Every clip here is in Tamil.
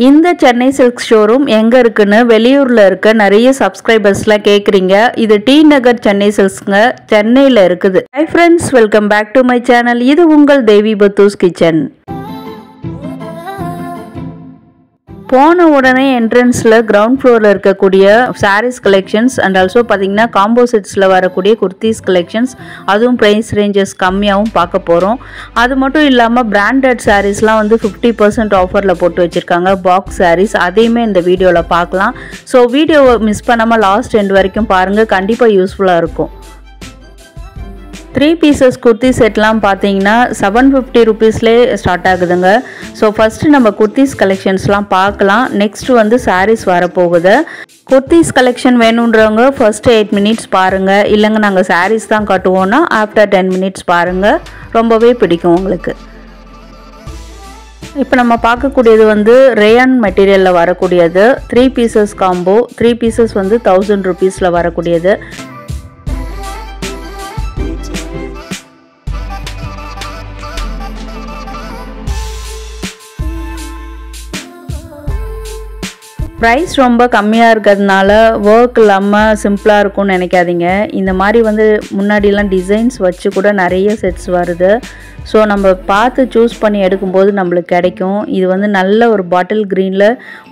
இந்த சென்னை சில்க் ஷோரூம் எங்க இருக்குன்னு வெளியூர்ல இருக்க நிறைய சப்ஸ்கிரைபர்ஸ்லாம் கேக்குறீங்க. இது டி நகர் சென்னை சில்க்ஸ்ங்க, சென்னையில இருக்குது. Hi friends, welcome back to my channel. இது உங்கள் தேவி பத்தூஸ் கிச்சன். போன உடனே என்ட்ரன்ஸில் கிரவுண்ட் ஃப்ளோரில் இருக்கக்கூடிய சாரீஸ் கலெக்ஷன்ஸ் அண்ட் ஆல்சோ பார்த்தீங்கன்னா காம்போ செட்ஸில் வரக்கூடிய குர்த்திஸ் கலெக்ஷன்ஸ், அதுவும் ப்ரைஸ் ரேஞ்சஸ் கம்மியாகவும் பார்க்க போகிறோம். அது மட்டும் இல்லாமல் பிராண்டட் சாரீஸ்லாம் வந்து 50% ஆஃபரில் போட்டு வச்சுருக்காங்க, பாக்ஸ் சாரீஸ். அதையுமே இந்த வீடியோவில் பார்க்கலாம். ஸோ வீடியோவை மிஸ் பண்ணாமல் லாஸ்ட் எண்ட் வரைக்கும் பாருங்கள், கண்டிப்பாக யூஸ்ஃபுல்லாக இருக்கும். 3 பீசஸ் குர்த்தி செட்லாம் பார்த்தீங்கன்னா 750 ருபீஸ்லேயே ஸ்டார்ட் ஆகுதுங்க. ஸோ ஃபஸ்ட்டு நம்ம குர்த்திஸ் கலெக்ஷன்ஸ்லாம் பார்க்கலாம். நெக்ஸ்ட் வந்து சாரீஸ் வரப்போகுது. குர்த்திஸ் கலெக்ஷன் வேணுன்றவங்க ஃபர்ஸ்ட் 8 மினிட்ஸ் பாருங்கள். இல்லைங்க நாங்கள் சாரீஸ் தான் கட்டுவோன்னா ஆஃப்டர் 10 மினிட்ஸ் பாருங்கள், ரொம்பவே பிடிக்கும் உங்களுக்கு. இப்போ நம்ம பார்க்கக்கூடியது வந்து ரேயான் மெட்டீரியலில் வரக்கூடியது 3 பீசஸ் காம்போ. 3 பீசஸ் வந்து 1000 ருபீஸில் வரக்கூடியது. ப்ரைஸ் ரொம்ப கம்மியாக இருக்கிறதுனால ஒர்க் இல்லாமல் சிம்பிளாக இருக்கும்னு நினைக்காதீங்க. இந்த மாதிரி வந்து முன்னாடிலாம் டிசைன்ஸ் வச்சு கூட நிறைய செட்ஸ் வருது. ஸோ நம்ம பார்த்து சூஸ் பண்ணி எடுக்கும்போது நம்மளுக்கு கிடைக்கும். இது வந்து நல்ல ஒரு பாட்டில் க்ரீனில்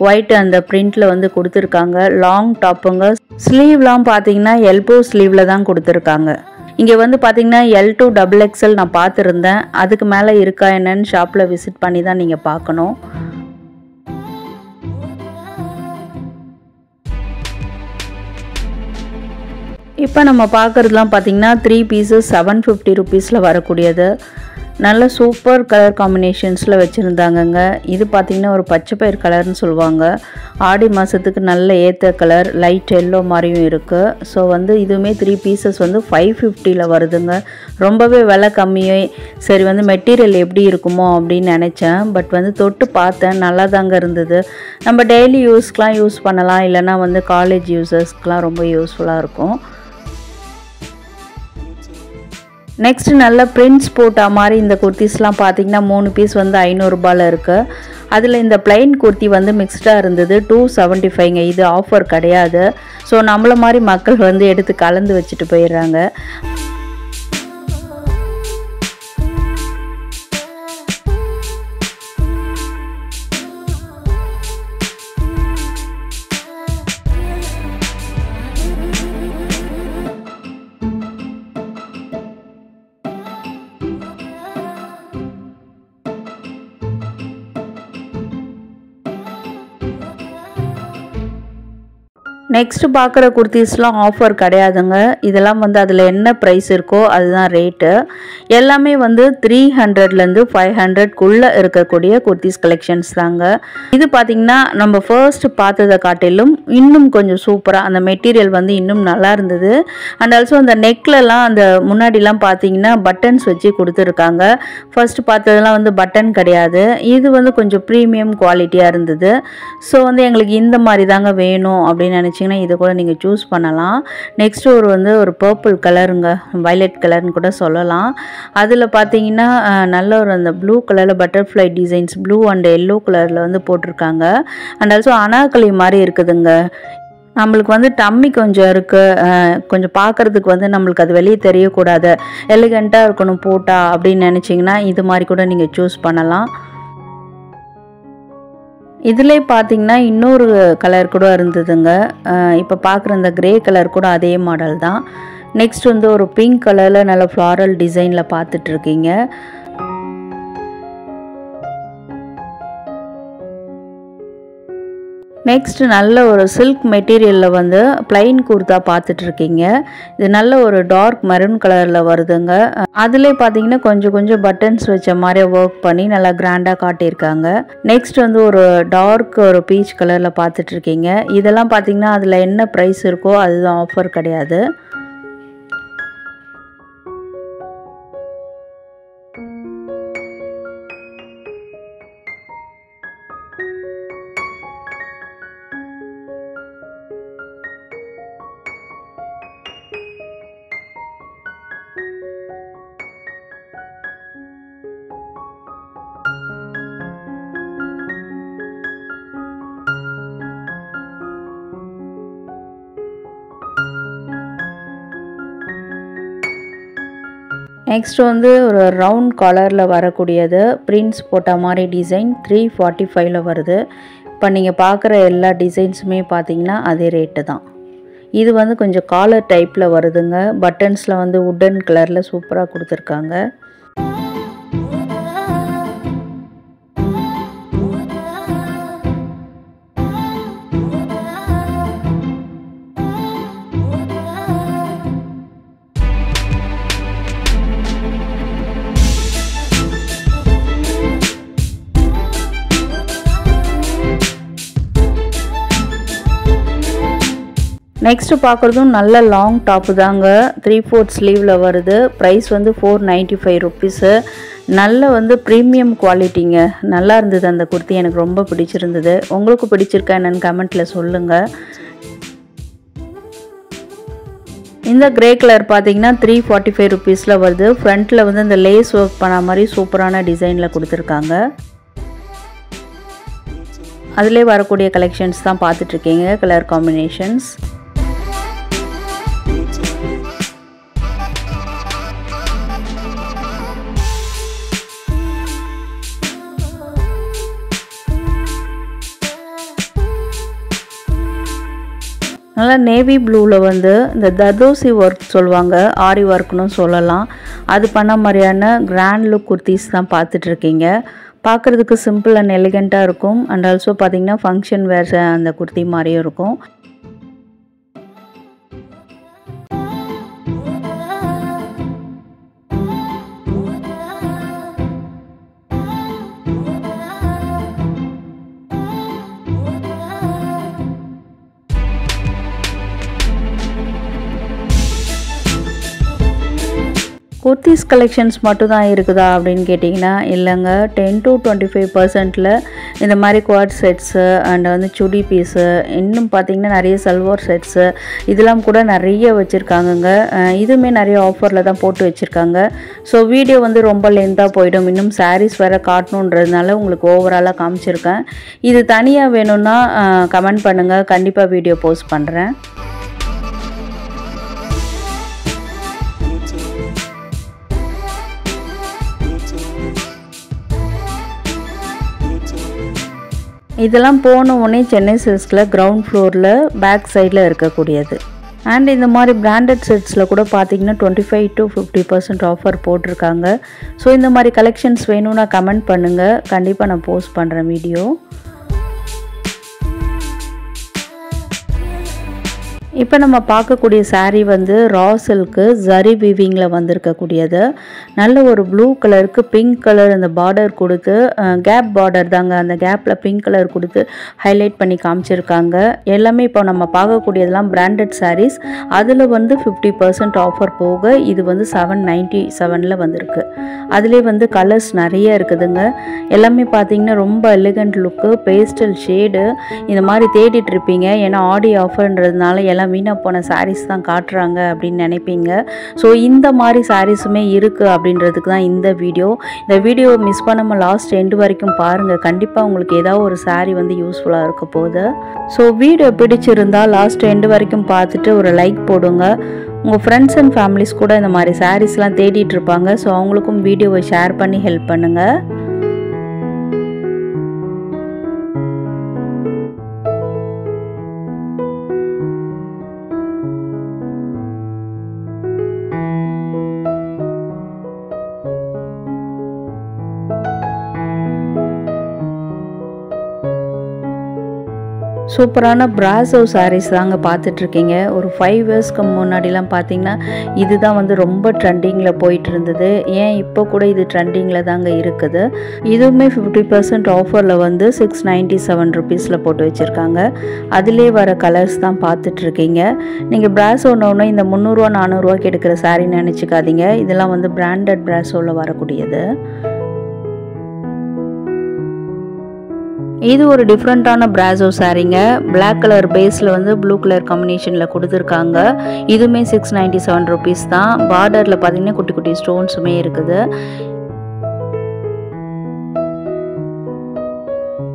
ஒயிட் அந்த பிரிண்டில் வந்து கொடுத்துருக்காங்க. லாங் டாப்புங்க. ஸ்லீவ்லாம் பார்த்தீங்கன்னா எல்போ ஸ்லீவில் தான் கொடுத்துருக்காங்க. இங்கே வந்து பார்த்தீங்கன்னா L2 XXL நான் பார்த்துருந்தேன். அதுக்கு மேலே இருக்கா என்னன்னு ஷாப்பில் விசிட் பண்ணி தான் நீங்கள் பார்க்கணும். இப்போ நம்ம பார்க்குறதுலாம் பார்த்திங்கன்னா 3 பீசஸ் 750 ருபீஸில் வரக்கூடியது. நல்ல சூப்பர் கலர் காம்பினேஷன்ஸில் வச்சுருந்தாங்கங்க. இது பார்த்திங்கன்னா ஒரு பச்சை பயிர் கலர்னு சொல்லுவாங்க. ஆடி மாதத்துக்கு நல்ல ஏற்ற கலர், லைட் எல்லோ மாதிரியும் இருக்குது. ஸோ வந்து இதுவுமே 3 பீசஸ் வந்து 550ல் வருதுங்க. ரொம்பவே விலை கம்மியே. சரி வந்து மெட்டீரியல் எப்படி இருக்குமோ அப்படின்னு நினச்சேன். பட் வந்து தொட்டு பார்த்தேன், நல்லா தாங்க இருந்தது. நம்ம டெய்லி யூஸ்க்கெலாம் யூஸ் பண்ணலாம், இல்லைனா வந்து காலேஜ் யூசர்ஸ்க்கெலாம் ரொம்ப யூஸ்ஃபுல்லாக இருக்கும். நெக்ஸ்ட் நல்ல பிரிண்ட்ஸ் போட்ட மாதிரி இந்த குர்த்திஸ்லாம் பார்த்தீங்கன்னா 3 பீஸ் வந்து 500 ரூபாயில் இருக்குது. அதில் இந்த பிளைன் குர்த்தி வந்து மிக்ஸ்டாக இருந்தது 275ங்க. இது ஆஃபர் கிடையாது. ஸோ நம்மள மாதிரி மக்கள் வந்து எடுத்து கலந்து வச்சுட்டு போயிடுறாங்க. நெக்ஸ்ட் பார்க்குற குர்த்திஸ்லாம் ஆஃபர் கிடையாதுங்க. இதெல்லாம் வந்து அதில் என்ன ப்ரைஸ் இருக்கோ அதுதான் ரேட்டு. எல்லாமே வந்து 300லேருந்து 500க்குள்ளே இருக்கக்கூடிய குர்த்திஸ் கலெக்ஷன்ஸ் தாங்க. இது பார்த்திங்கன்னா நம்ம ஃபர்ஸ்ட் பார்த்ததை காட்டிலும் இன்னும் கொஞ்சம் சூப்பராக, அந்த மெட்டீரியல் வந்து இன்னும் நல்லா இருந்தது. அண்ட் ஆல்சோ அந்த நெக்லலாம் அந்த முன்னாடிலாம் பார்த்தீங்கன்னா பட்டன்ஸ் வச்சு கொடுத்துருக்காங்க. ஃபர்ஸ்ட் பார்த்ததெல்லாம் வந்து பட்டன் கிடையாது. இது வந்து கொஞ்சம் ப்ரீமியம் குவாலிட்டியாக இருந்தது. ஸோ வந்து எங்களுக்கு இந்த மாதிரி தாங்க வேணும் அப்படின்னு நினச்சிங்கன்னா இதை கூட நீங்கள் சூஸ் பண்ணலாம். நெக்ஸ்ட் ஒரு பர்பிள் கலருங்க, வயலட் கலர்னு கூட சொல்லலாம். அதில் பார்த்தீங்கன்னா நல்ல ஒரு அந்த ப்ளூ கலரில் butterfly designs, blue and yellow கலரில் வந்து போட்டிருக்காங்க. அண்ட் ஆல்சோ அனார்கலி மாதிரி இருக்குதுங்க. நம்மளுக்கு வந்து டம்மி கொஞ்சம் இருக்குது, கொஞ்சம் பார்க்குறதுக்கு வந்து நம்மளுக்கு அது வெளியே தெரியக்கூடாது, எலிகண்ட்டாக இருக்கணும் போட்டா அப்படின்னு நினச்சிங்கன்னா இது மாதிரி கூட நீங்கள் சூஸ் பண்ணலாம். இதிலே பார்த்தீங்கன்னா இன்னொரு கலர் கூட இருந்ததுங்க. இப்போ பார்க்குற இந்த கிரே கலர் கூட அதே மாடல் தான். நெக்ஸ்ட் வந்து ஒரு பிங்க் கலரில் நல்ல ஃப்ளாரல் டிசைனில் பார்த்துட்ருக்கீங்க. நெக்ஸ்ட் நல்ல ஒரு சில்க் மெட்டீரியலில் வந்து பிளைன் குர்த்தா பார்த்துட்ருக்கீங்க. இது நல்ல ஒரு டார்க் மெரூன் கலரில் வருதுங்க. அதிலே பார்த்தீங்கன்னா கொஞ்சம் பட்டன்ஸ் வச்ச மாதிரி ஒர்க் பண்ணி நல்லா கிராண்டாக காட்டியிருக்காங்க. நெக்ஸ்ட் வந்து ஒரு டார்க் ஒரு பீச் கலரில் பார்த்துட்ருக்கீங்க. இதெல்லாம் பார்த்தீங்கன்னா அதில் என்ன ப்ரைஸ் இருக்கோ அதுதான், ஆஃபர் கிடையாது. நெக்ஸ்ட் வந்து ஒரு ரவுண்ட் காலரில் வரக்கூடியது பிரிண்ட்ஸ் போட்ட மாதிரி டிசைன் 345ல வருது. இப்போ நீங்கள் பார்க்குற எல்லா டிசைன்ஸுமே பார்த்தீங்கன்னா அதே ரேட்டு தான். இது வந்து கொஞ்சம் காலர் டைப்பில் வருதுங்க. பட்டன்ஸில் வந்து வுட்டன் கலரில் சூப்பராக கொடுத்துருக்காங்க. நெக்ஸ்ட் பார்க்குறதும் நல்ல லாங் டாப்பு தாங்க. 3/4 ஸ்லீவில் வருது. ப்ரைஸ் வந்து 495 ருப்பீஸு. நல்ல வந்து ப்ரீமியம் குவாலிட்டிங்க. நல்லா இருந்தது அந்த குர்த்தி, எனக்கு ரொம்ப பிடிச்சிருந்தது. உங்களுக்கு பிடிச்சிருக்கா என்னன்னு கமெண்ட்டில் சொல்லுங்கள். இந்த கிரே கலர் பார்த்தீங்கன்னா 345 ருப்பீஸில் வருது. ஃப்ரண்ட்டில் வந்து இந்த லேஸ் ஒர்க் பண்ண மாதிரி சூப்பரான டிசைனில் கொடுத்துருக்காங்க. அதிலே வரக்கூடிய கலெக்ஷன்ஸ் தான் பார்த்துட்ருக்கீங்க, கலர் காம்பினேஷன்ஸ். நல்லா நேவி ப்ளூவில் வந்து இந்த தர்தோசி ஒர்க் சொல்லுவாங்க, ஆரி ஒர்க்னு சொல்லலாம். அது பண்ண மாதிரியான கிராண்ட் லுக் குர்த்திஸ் தான் பார்த்துட்ருக்கீங்க. பார்க்குறதுக்கு சிம்பிள் அண்ட் எலிகண்ட்டாக இருக்கும். அண்ட் ஆல்சோ பார்த்திங்கன்னா ஃபங்க்ஷன் வேர் அந்த குர்த்தி மாதிரியும் இருக்கும். குர்த்திஸ் கலெக்ஷன்ஸ் மட்டும் தான் இருக்குதா அப்படின்னு கேட்டிங்கன்னா இல்லைங்க. 10 to 25% இந்த மாதிரி குவாட் செட்ஸு அண்ட் வந்து சுடி பீஸு, இன்னும் பார்த்திங்கன்னா நிறைய சல்வார் செட்ஸு இதெல்லாம் கூட நிறைய வச்சுருக்காங்கங்க. இதுவுமே நிறைய ஆஃபரில் தான் போட்டு வச்சுருக்காங்க. ஸோ வீடியோ வந்து ரொம்ப லென்த்தாக போயிடும். இன்னும் சாரீஸ் வேறு காட்டணுன்றதுனால உங்களுக்கு ஓவராலாக காமிச்சிருக்கேன். இது தனியாக வேணும்னா கமெண்ட் பண்ணுங்கள், கண்டிப்பாக வீடியோ போஸ்ட் பண்ணுறேன். இதெல்லாம் போன உடனே சென்னை சில்க்ஸில் கிரவுண்ட் ஃப்ளோரில் பேக் சைடில் இருக்கக்கூடியது. அண்ட் இந்த மாதிரி பிராண்டட் செட்ஸில் கூட பார்த்திங்கன்னா 25 to 50% ஆஃபர் போட்டிருக்காங்க. ஸோ இந்த மாதிரி கலெக்ஷன்ஸ் வேணும்னா கமெண்ட் பண்ணுங்கள், கண்டிப்பாக நான் போஸ்ட் பண்ணுறேன் வீடியோ. இப்போ நம்ம பார்க்கக்கூடிய சாரீ வந்து ரா சில்க்கு ஜரி வீவிங்கில் வந்திருக்கக்கூடியது. நல்ல ஒரு ப்ளூ கலருக்கு பிங்க் கலர் அந்த பார்டர் கொடுத்து, கேப் பார்டர் தாங்க, அந்த கேப்பில் பிங்க் கலர் கொடுத்து ஹைலைட் பண்ணி காமிச்சிருக்காங்க. எல்லாமே இப்போ நம்ம பார்க்கக்கூடியதெல்லாம் பிராண்டட் சாரீஸ். அதில் வந்து 50% ஆஃபர் போக இது வந்து 797ல் வந்திருக்கு. அதிலே வந்து கலர்ஸ் நிறைய இருக்குதுங்க. எல்லாமே பார்த்திங்கன்னா ரொம்ப எலிகண்ட் லுக்கு, பேஸ்டல் ஷேடு இந்த மாதிரி தேடிட்டு இருப்பீங்க. ஏன்னா ஆடி ஆஃபர்ன்றதுனால எல்லாம் வீணாக போன சாரீஸ் தான் காட்டுறாங்க அப்படின்னு நினைப்பீங்க. ஸோ இந்த மாதிரி சாரீஸுமே இருக்குது அப்படின்றதுக்கு தான் இந்த வீடியோ. இந்த வீடியோவை மிஸ் பண்ணாமல் லாஸ்ட் எண்டு வரைக்கும் பாருங்கள். கண்டிப்பாக உங்களுக்கு ஏதாவது ஒரு சாரீ வந்து யூஸ்ஃபுல்லாக இருக்க போகுது. ஸோ வீடியோ பிடிச்சிருந்தா லாஸ்ட் எண்டு வரைக்கும் பார்த்துட்டு ஒரு லைக் போடுங்க. உங்கள் ஃப்ரெண்ட்ஸ் அண்ட் ஃபேமிலிஸ் கூட இந்த மாதிரி சாரீஸ்லாம் தேடிட்டு இருப்பாங்க. ஸோ அவங்களுக்கும் வீடியோவை ஷேர் பண்ணி ஹெல்ப் பண்ணுங்கள். சூப்பரான பிராசோ சாரீஸ் தாங்க பார்த்துட்ருக்கீங்க. ஒரு 5 இயர்ஸ்க்கு முன்னாடிலாம் பார்த்தீங்கன்னா இதுதான் வந்து ரொம்ப ட்ரெண்டிங்கில் போயிட்டு இருந்தது. ஏன் இப்போ கூட இது ட்ரெண்டிங்கில் தாங்க இருக்குது. இதுவுமே 50% ஆஃபரில் வந்து 697 ருபீஸில் போட்டு வச்சுருக்காங்க. அதிலே வர கலர்ஸ் தான் பார்த்துட்ருக்கீங்க. நீங்கள் பிராசோன்னு இந்த 300 400 எடுக்கிற சாரீ நினச்சிக்காதீங்க. இதெல்லாம் வந்து பிராண்டட் பிராசோவில் வரக்கூடியது. இது ஒரு டிஃப்ரெண்ட்டான பிராசோ சாரீங்க. பிளாக் கலர் பேஸில் வந்து ப்ளூ கலர் காம்பினேஷனில் கொடுத்துருக்காங்க. இதுவுமே 697 ருபீஸ் தான். பார்டரில் பார்த்தீங்கன்னா குட்டி குட்டி ஸ்டோன்ஸுமே இருக்குது.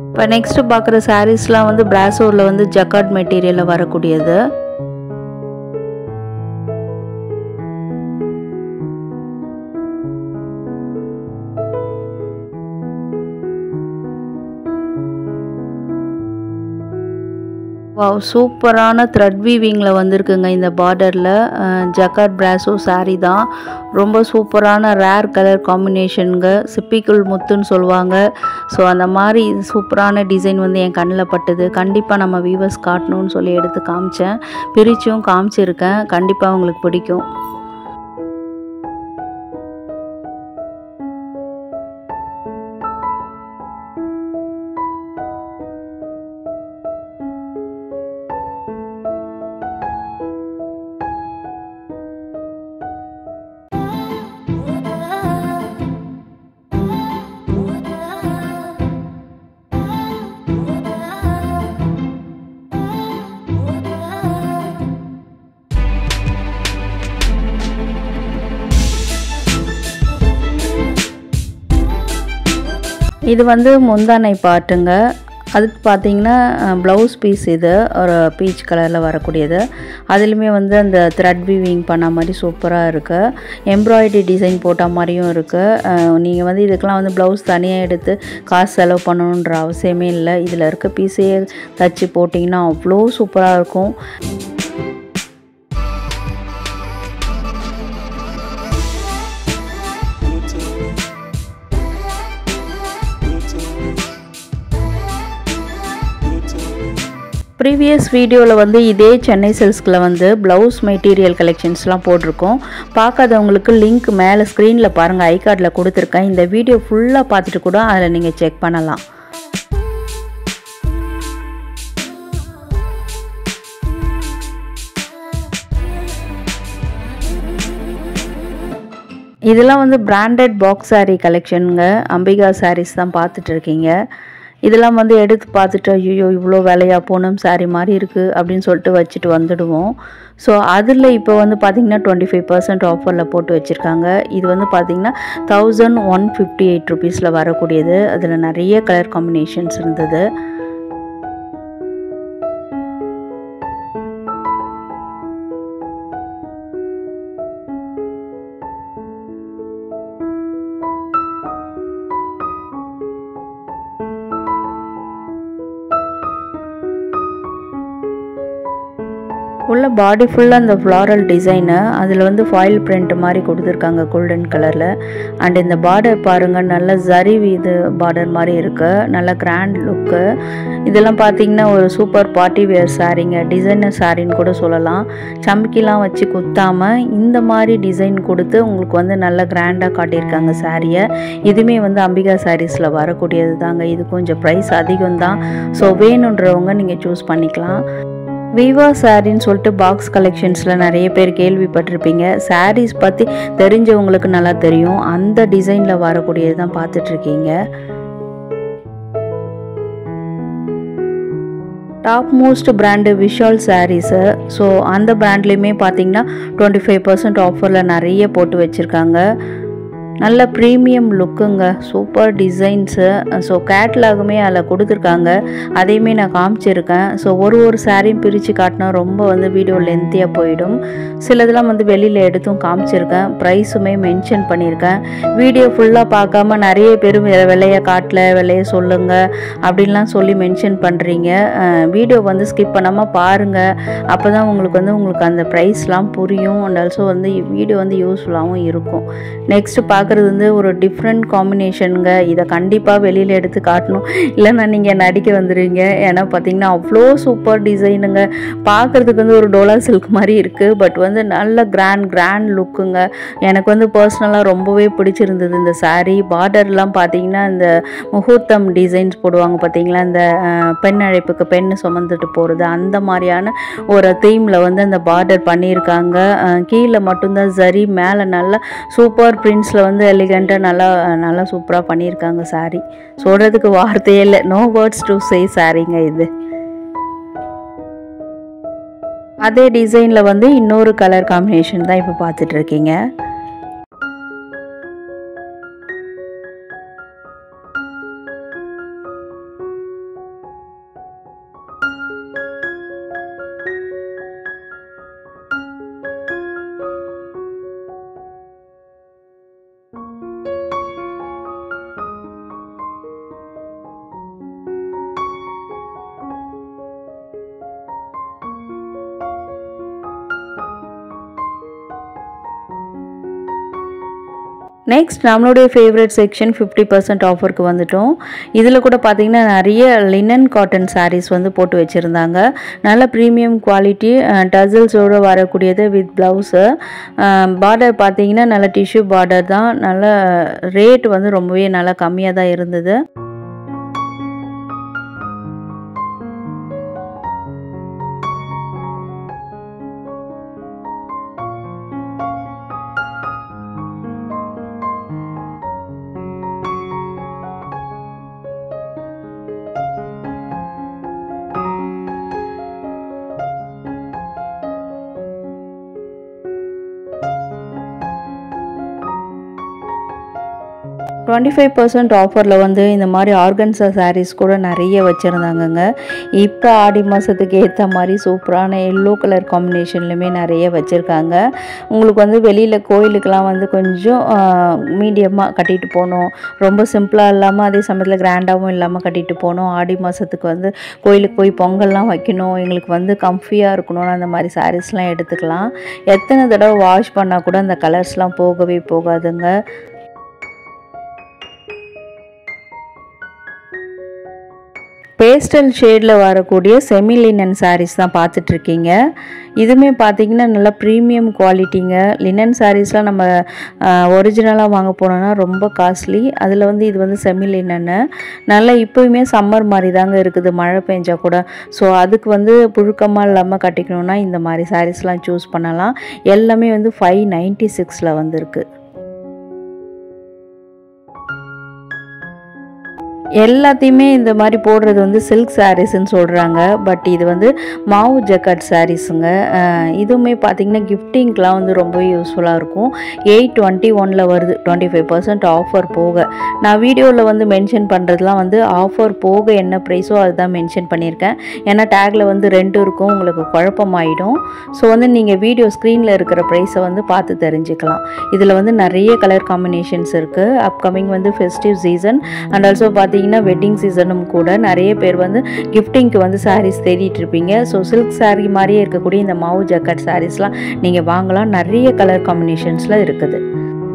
இப்போ நெக்ஸ்ட்டு பார்க்குற சாரீஸ்லாம் வந்து பிராசோவில் வந்து ஜக்கார்ட் மெட்டீரியலில் வரக்கூடியது. வாவ்! சூப்பரான த்ரெட் வீவிங்கில் வந்திருக்குங்க இந்த பார்டரில். ஜக்கார்ட் பிராசோ சாரீ தான். ரொம்ப சூப்பரான ரேர் கலர் காம்பினேஷனுங்க. சிப்பிக்குள் முத்துன்னு சொல்லுவாங்க. ஸோ அந்த மாதிரி சூப்பரான டிசைன் வந்து என் கண்ணில் பட்டுது. கண்டிப்பாக நம்ம வீவர்ஸ் காட்டணும்னு சொல்லி எடுத்து காமிச்சேன். பிரிச்சும் காமிச்சிருக்கேன். கண்டிப்பாக உங்களுக்கு பிடிக்கும். இது வந்து முந்தானை பாட்டுங்க. அதுக்கு பார்த்தீங்கன்னா ப்ளவுஸ் பீஸ் இது ஒரு பீச் கலரில் வரக்கூடியது. அதுலேயுமே வந்து அந்த த்ரெட் வீவிங் பண்ண மாதிரி சூப்பராக இருக்குது. எம்ப்ராய்டரி டிசைன் போட்ட மாதிரியும் இருக்குது. நீங்கள் வந்து இதுக்கெலாம் வந்து ப்ளவுஸ் தனியாக எடுத்து காசு செலவு பண்ணணுன்ற அவசியமே இல்லை. இதில் இருக்க பீஸையே தச்சு போட்டிங்கன்னா அவ்வளோ சூப்பராக இருக்கும். ப்ரீவியஸ் வீடியோவில் வந்து இதே சென்னை சில்க்ஸில் வந்து ப்ளவுஸ் மெட்டீரியல் கலெக்ஷன்ஸ்லாம் போட்டிருக்கோம். பார்க்காதவங்களுக்கு லிங்க் மேலே ஸ்க்ரீனில் பாருங்கள், ஐ கார்டில் கொடுத்துருக்கேன். இந்த வீடியோ ஃபுல்லாக பார்த்துட்டு கூட அதில் நீங்கள் செக் பண்ணலாம். இதெல்லாம் வந்து பிராண்டட் பாக்ஸ் சாரீ கலெக்ஷனுங்க. அம்பிகா சாரீஸ் தான் பார்த்துட்ருக்கீங்க. இதெல்லாம் வந்து எடுத்து பார்த்துட்டு ஐயோ இவ்வளோ விலையா பூனம் சாரீ மாதிரி இருக்குது அப்படின்னு சொல்லிட்டு வச்சுட்டு வந்துடுவோம். ஸோ அதில் இப்போ வந்து பார்த்திங்கன்னா 25% ஆஃபரில் போட்டு வச்சுருக்காங்க. இது வந்து பார்த்திங்கன்னா 1158 ருபீஸில் வரக்கூடியது. அதில் நிறைய கலர் காம்பினேஷன்ஸ் இருந்தது. உள்ள பாடி ஃபுல்லாக அந்த ஃப்ளாரல் டிசைனு, அதில் வந்து ஃபாயில் பிரிண்ட் மாதிரி கொடுத்துருக்காங்க கோல்டன் கலரில். அண்ட் இந்த பார்டர் பாருங்கள், நல்ல ஜரி இது பார்டர் மாதிரி இருக்குது. நல்ல கிராண்ட் லுக்கு. இதெல்லாம் பார்த்திங்கன்னா ஒரு சூப்பர் பார்ட்டி வேர் சாரீங்க. டிசைனர் சாரின்னு கூட சொல்லலாம். சம்பக்கிலாம் வச்சு குத்தாமல் இந்த மாதிரி டிசைன் கொடுத்து உங்களுக்கு வந்து நல்ல கிராண்டாக காட்டியிருக்காங்க சாரியை. இதுவுமே வந்து அம்பிகா சாரீஸில் வரக்கூடியது தாங்க. இது கொஞ்சம் ப்ரைஸ் அதிகம்தான். ஸோ வேணுன்றவங்க நீங்கள் சூஸ் பண்ணிக்கலாம். விவா சாரின்னு சொல்லிட்டு பாக்ஸ் கலெக்ஷன்ஸில் நிறைய பேர் கேள்விப்பட்டிருப்பீங்க. சாரீஸ் பற்றி தெரிஞ்சவங்களுக்கு நல்லா தெரியும். அந்த டிசைனில் வரக்கூடியது தான் பார்த்துட்ருக்கீங்க. Top most brand Vishal sarees. So அந்த பிராண்ட்லேயுமே பார்த்திங்கன்னா 25% ஆஃபரில் நிறைய போட்டு வச்சுருக்காங்க. நல்ல ப்ரீமியம் லுக்குங்க. Super designs. ஸோ கேட்லாகுமே அதில் கொடுத்துருக்காங்க. அதையுமே நான் காமிச்சிருக்கேன். ஸோ ஒரு சாரியும் பிரித்து காட்டினா ரொம்ப வந்து வீடியோ லென்த்தியாக போயிடும். சிலதெல்லாம் வந்து வெளியில் எடுத்தும் காமிச்சிருக்கேன். ப்ரைஸுமே மென்ஷன் பண்ணியிருக்கேன். வீடியோ ஃபுல்லாக பார்க்காம நிறைய பேர் விலையை காட்டல, விலையை சொல்லுங்கள் அப்படின்லாம் சொல்லி மென்ஷன் பண்ணுறீங்க. வீடியோ வந்து ஸ்கிப் பண்ணாமல் பாருங்கள். அப்போ தான் உங்களுக்கு அந்த ப்ரைஸ்லாம் புரியும். அண்ட் ஆல்சோ வந்து வீடியோ வந்து யூஸ்ஃபுல்லாகவும் இருக்கும். நெக்ஸ்ட்டு பார்க்குறது வந்து ஒரு டிஃப்ரெண்ட் காம்பினேஷனுங்க. இதை கண்டிப்பாக வெளியில் எடுத்து காட்டணும், இல்லைன்னா நீங்கள் நடிக்க வந்துடுவீங்க. ஏன்னா பார்த்தீங்கன்னா அவ்வளோ சூப்பர் டிசைனுங்க. பார்க்குறதுக்கு வந்து ஒரு டோலா சில்க் மாதிரி இருக்குது. பட் வந்து நல்ல கிராண்ட் லுக்குங்க. எனக்கு வந்து பர்சனலாக ரொம்பவே பிடிச்சிருந்தது இந்த சாரீ. பார்டர்லாம் பார்த்தீங்கன்னா இந்த முகூர்த்தம் டிசைன்ஸ் போடுவாங்க பார்த்தீங்களா, இந்த பெண் அழைப்புக்கு பெண்ணு சுமந்துட்டு போகிறது, அந்த மாதிரியான ஒரு தீமில் வந்து அந்த பார்டர் பண்ணியிருக்காங்க. கீழே மட்டும்தான் சரி, மேலே நல்லா சூப்பர் பிரிண்ட்ஸில் வந்து எலிகண்ட்டாக நல்லா சூப்பராக பண்ணியிருக்காங்க சாரீ. சொல்கிறதுக்கு வார்த்தையே இல்லை. நோ வேர்ட்ஸ் டு சே சாரீங்க இது. அதே டிசைனில் வந்து இன்னொரு கலர் காம்பினேஷன் தான் இப்போ பார்த்துட்ருக்கீங்க. நெக்ஸ்ட் நம்மளுடைய ஃபேவரட் செக்ஷன் 50% ஆஃபருக்கு வந்துட்டோம். இதில் கூட பார்த்திங்கன்னா நிறைய லினன் காட்டன் சாரீஸ் வந்து போட்டு வச்சுருந்தாங்க. நல்ல ப்ரீமியம் குவாலிட்டி டசல்ஸோடு வரக்கூடியது வித் ப்ளவுஸு. பார்டர் பார்த்திங்கன்னா நல்ல டிஷ்யூ பார்டர் தான். நல்ல ரேட் வந்து ரொம்பவே நல்லா கம்மியாக தான் இருந்தது. $25% ஆஃபரில் வந்து இந்த மாதிரி ஆர்கன்ஸா சாரீஸ் கூட நிறைய வச்சுருந்தாங்கங்க. இப்போ ஆடி மாதத்துக்கு ஏற்ற மாதிரி சூப்பரான எல்லோ கலர் காம்பினேஷன்லையுமே நிறைய வச்சுருக்காங்க. உங்களுக்கு வந்து வெளியில் கோயிலுக்கெலாம் வந்து கொஞ்சம் மீடியமாக கட்டிட்டு போகணும், ரொம்ப சிம்பிளாக இல்லாமல் அதே சமயத்தில் கிராண்டாகவும் இல்லாமல் கட்டிட்டு போகணும், ஆடி மாதத்துக்கு வந்து கோயிலுக்கு போய் பொங்கல்லாம் வைக்கணும், எங்களுக்கு வந்து கம்ஃபியாக இருக்கணும்னு அந்த மாதிரி சாரீஸ்லாம் எடுத்துக்கலாம். எத்தனை தடவை வாஷ் பண்ணால் கூட அந்த கலர்ஸ்லாம் போகவே போகாதுங்க. பேஸ்டல் ஷேடில் வரக்கூடிய செமி லினன் சாரீஸ் தான் பார்த்துட்ருக்கீங்க. இதுவுமே பார்த்திங்கன்னா நல்லா ப்ரீமியம் குவாலிட்டிங்க. லினன் சாரீஸ்லாம் நம்ம ஒரிஜினலாக வாங்க போனோன்னா ரொம்ப காஸ்ட்லி. அதில் வந்து இது வந்து செமி லினன்னு நல்லா இப்போயுமே சம்மர் மாதிரி தாங்க இருக்குது, மழை பெஞ்சா கூட. ஸோ அதுக்கு வந்து புழுக்கமாக இல்லாமல் கட்டிக்கணுன்னா இந்த மாதிரி சாரீஸ்லாம் சூஸ் பண்ணலாம். எல்லாமே வந்து 596 வந்துருக்கு. எல்லாத்தையுமே இந்த மாதிரி போடுறது வந்து சில்க் சாரீஸ்ன்னு சொல்கிறாங்க. பட் இது வந்து மாவு ஜக்காட் சாரீஸுங்க. இதுவுமே பார்த்திங்கன்னா கிஃப்டிங்க்கெலாம் வந்து ரொம்ப யூஸ்ஃபுல்லாக இருக்கும். 821 வருது, 25% ஆஃபர் போக. நான் வீடியோவில் வந்து மென்ஷன் பண்ணுறதுலாம் வந்து ஆஃபர் போக என்ன ப்ரைஸோ அதுதான் மென்ஷன் பண்ணியிருக்கேன். ஏன்னா டேக்கில் வந்து 2 இருக்கும், உங்களுக்கு குழப்பமாயிடும். ஸோ வந்து நீங்கள் வீடியோ ஸ்க்ரீனில் இருக்கிற ப்ரைஸை வந்து பார்த்து தெரிஞ்சுக்கலாம். இதில் வந்து நிறைய கலர் காம்பினேஷன்ஸ் இருக்குது. அப்கமிங் வந்து ஃபெஸ்டிவ் சீசன் அண்ட் ஆல்சோ பார்த்திங்கன்னா வெட்டிங் சீசனும் கூட நிறைய பேர் வந்து கிஃப்டிங்க்கு வந்து சாரீஸ் தேடிட்டு இருப்பீங்க. ஸோ சில்க் சாரீ மாதிரியே இருக்கக்கூடிய இந்த மாவு ஜக்காட் சாரீஸ்லாம் நீங்கள் வாங்கலாம். நிறைய கலர் காம்பினேஷன்ஸில் இருக்குது.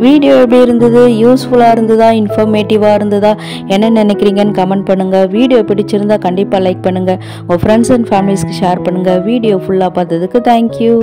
வீடியோ எப்படி இருந்தது? யூஸ்ஃபுல்லாக இருந்ததா, இன்ஃபர்மேட்டிவாக இருந்ததா, என்ன நினைக்கிறீங்கன்னு கமெண்ட் பண்ணுங்கள். வீடியோ பிடிச்சிருந்தா கண்டிப்பாக லைக் பண்ணுங்கள். உங்கள் ஃப்ரெண்ட்ஸ் அண்ட் ஃபேமிலிஸ்க்கு ஷேர் பண்ணுங்கள். வீடியோ ஃபுல்லாக பார்த்ததுக்கு தேங்க்யூ.